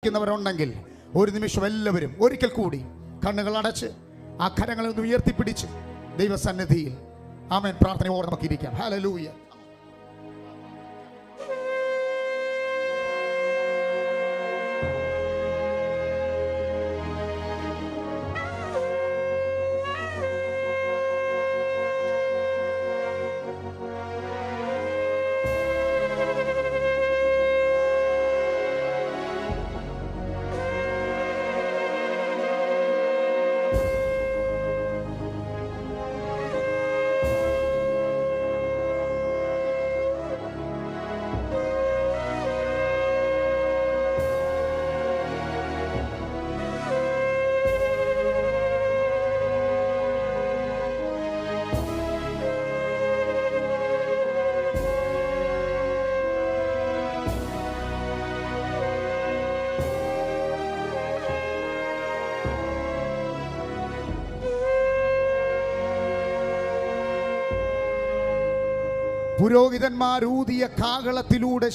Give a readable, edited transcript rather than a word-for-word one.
ുന്നവരുണ്ടെങ്കിൽ ഒരു നിമിഷം എല്ലാവരും ഒരിക്കൽ കൂടി കണ്ണുകൾ അടച്ച് ആ കരങ്ങളെ ഒന്ന് ഉയർത്തിപ്പിടിച്ച് ദൈവസന്നിധിയിൽ ആമേൻ പ്രാർത്ഥനയോടെ നമുക്ക് ഇരിക്കാം. ഹല്ലേലൂയ. പുരോഹിതന്മാർ ഊതിയ കാഹളത്തിലൂടെ